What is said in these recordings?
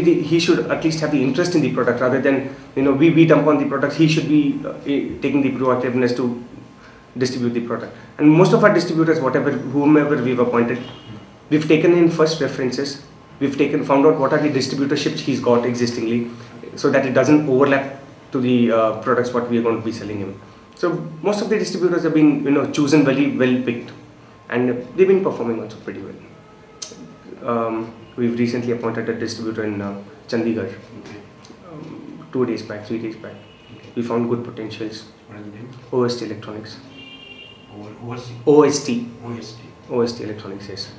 He should at least have the interest in the product rather than, we dump on the product. He should be taking the proactiveness to distribute the product. And most of our distributors, whomever we've appointed, we've taken in first references. We've found out what are the distributorships he's got existingly, so that it doesn't overlap to the products what we are going to be selling him. So most of the distributors have been, chosen very well picked, and they've been performing also pretty well. We've recently appointed a distributor in Chandigarh. 2 days back, 3 days back. We found good potentials. What is the name? OST Electronics. OST Electronics, yes.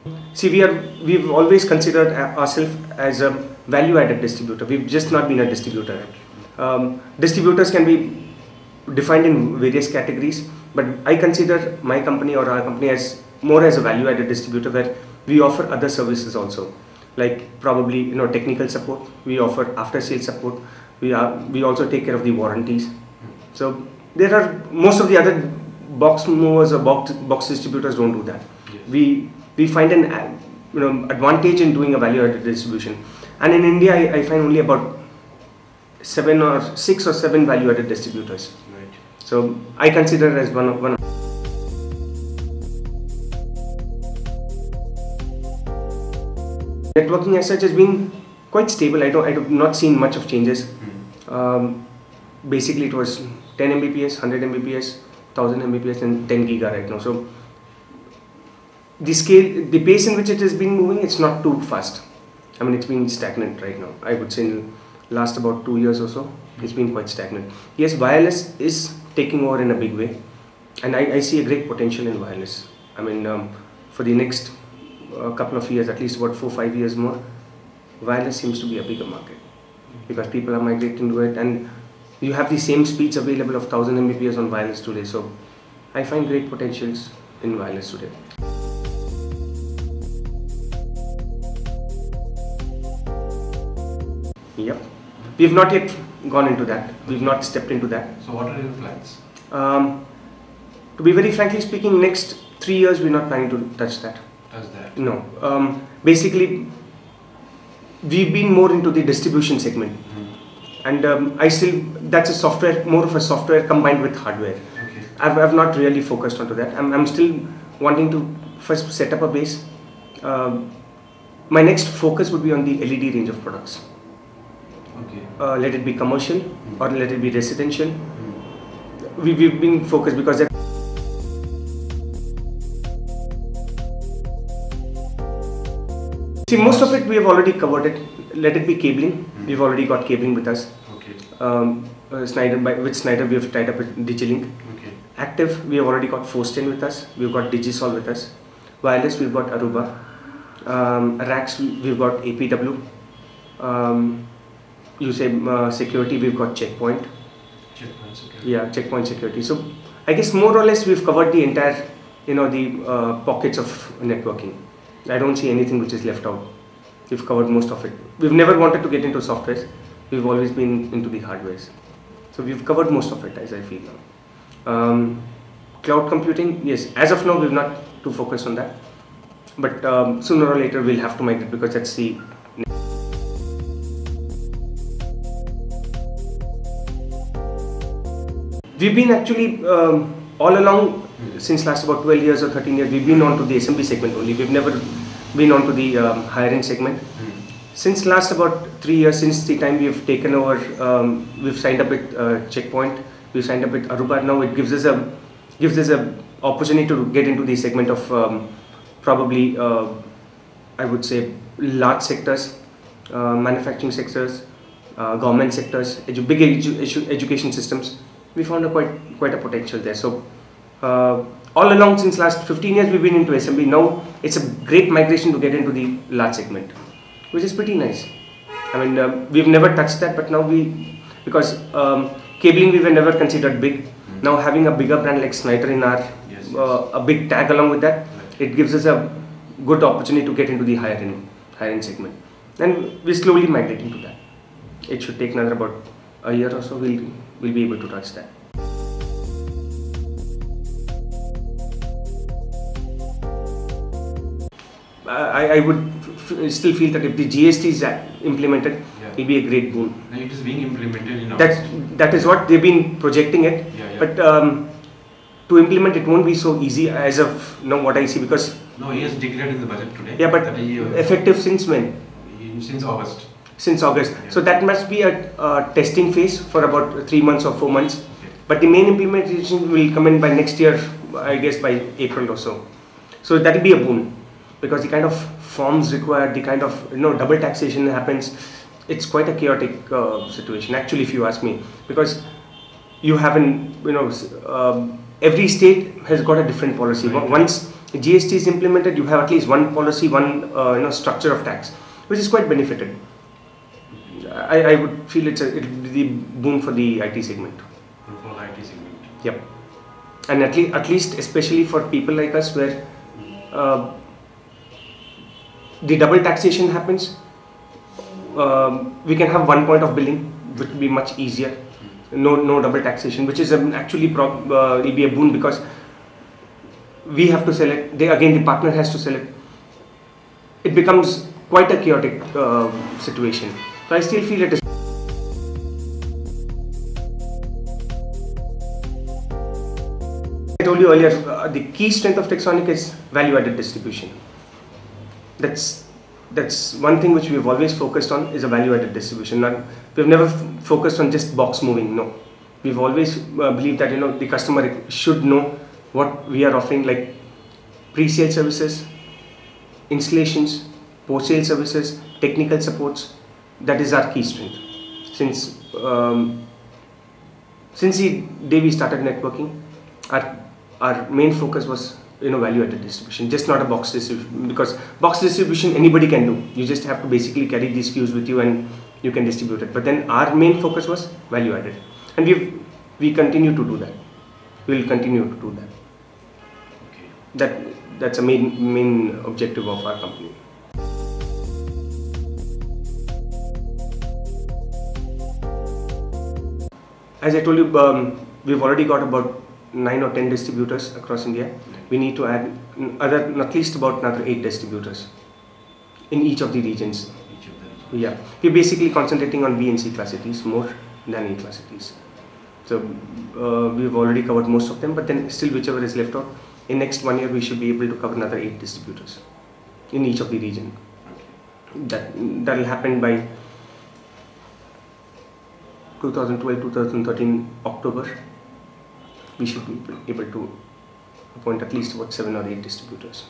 Okay. See, we've always considered ourselves as a value-added distributor. We've just not been a distributor. Distributors can be defined in various categories, but I consider my company or our company as more as a value-added distributor, where we offer other services also, like probably technical support. We offer after-sales support. We also take care of the warranties. So there are most of the other box movers or box distributors don't do that. Yes. We find an advantage in doing a value-added distribution, and in India I find only about 6 or 7 value-added distributors. Right. So I consider as one of networking as such has been quite stable. I have not seen much of changes. Basically it was 10 Mbps, 100 Mbps, 1000 Mbps and 10 Giga right now. So the pace in which it has been moving, it's not too fast. I mean, it's been stagnant right now. I would say in the last about 2 years or so, it's been quite stagnant. Yes, wireless is taking over in a big way, and I see a great potential in wireless. I mean, for the next couple of years, at least about 4-5 years more, wireless seems to be a bigger market because people are migrating to it, and you have the same speeds available of 1000 Mbps on wireless today. So I find great potentials in wireless today. Yep. We have not yet gone into that. We've not stepped into that. So what are your plans? To be very frankly speaking, next 3 years we're not planning to touch that. No. Basically, we've been more into the distribution segment, and that's a software, more of a software combined with hardware. Okay. I've not really focused onto that. I'm still wanting to first set up a base. My next focus would be on the LED range of products. Okay. Let it be commercial or let it be residential. We've been focused because see, most of it we have already covered it. Let it be cabling. We've already got cabling with us. Okay. With Schneider we have tied up with Digilink. Okay. Active, we have already got Forsten with us. We've got Digisol with us. Wireless, we've got Aruba. Racks, we've got APW. You say security, we've got Checkpoint. Checkpoint security. Yeah, Checkpoint security. So I guess more or less we've covered the entire, the pockets of networking. I don't see anything which is left out. We've covered most of it. We've never wanted to get into softwares. We've always been into the hardwares. So we've covered most of it, as I feel now. Cloud computing, yes. As of now, we're not too focused on that. But sooner or later, we'll have to migrate because that's the. We've been actually all along, since last about 12 years or 13 years, we've been on to the SMB segment only. We've never been on to the higher end segment. Since last about 3 years, since the time we've taken over, we've signed up with Checkpoint, we've signed up with Aruba. Now it gives us a opportunity to get into the segment of probably, I would say, large sectors, manufacturing sectors, government sectors, big education systems. We found quite a potential there. So all along since last 15 years we've been into SMB. Now it's a great migration to get into the large segment, which is pretty nice. I mean, we've never touched that, but now because cabling we were never considered big. Now having a bigger brand like Schneider in our a big tag along with that, it gives us a good opportunity to get into the higher end segment, and we're slowly migrating to that. It should take another about a year or so. We'll be able to touch that. I would still feel that if the GST is implemented, it will be a great boon. Now it is being implemented in August. That is what they've been projecting it. But to implement it won't be so easy as of now what I see, because he has declared in the budget today. Yeah, but effective since when? Since August. Since August. So that must be a testing phase for about 3 months or 4 months. But the main implementation will come in by next year, I guess by April or so. So that will be a boon, because the kind of forms required, the kind of double taxation happens. It's quite a chaotic situation, actually, if you ask me, because you have every state has got a different policy. Once GST is implemented, you have at least one policy, one structure of tax, which is quite benefited. I would feel it will be the boon for the IT segment. For the IT segment. Yep. And at least especially for people like us, where the double taxation happens, we can have one point of billing, which will be much easier. No double taxation, which is actually will be a boon, because we have to sell it. The partner has to sell it. It becomes quite a chaotic situation. So I still feel it is. I told you earlier, the key strength of Texonic is value-added distribution. That's one thing which we've always focused on, is a value-added distribution. We've never focused on just box moving. No, we've always believed that the customer should know what we are offering, like pre-sale services, installations, post-sale services, technical supports. That is our key strength. Since the day we started networking, our main focus was value-added distribution, just not a box distribution, because box distribution anybody can do. You just have to basically carry these SKUs with you and you can distribute it. But then our main focus was value-added, and we continue to do that. We will continue to do that. Okay. That's a main objective of our company. As I told you, we've already got about 9 or 10 distributors across India. We need to add at least about another 8 distributors in each of the regions. Yeah, we're basically concentrating on B and C class cities more than A class cities. So we've already covered most of them, but then still whichever is left out, in next 1 year we should be able to cover another 8 distributors in each of the region. That will happen by 2012-2013 October. We should be able to appoint at least about 7 or 8 distributors.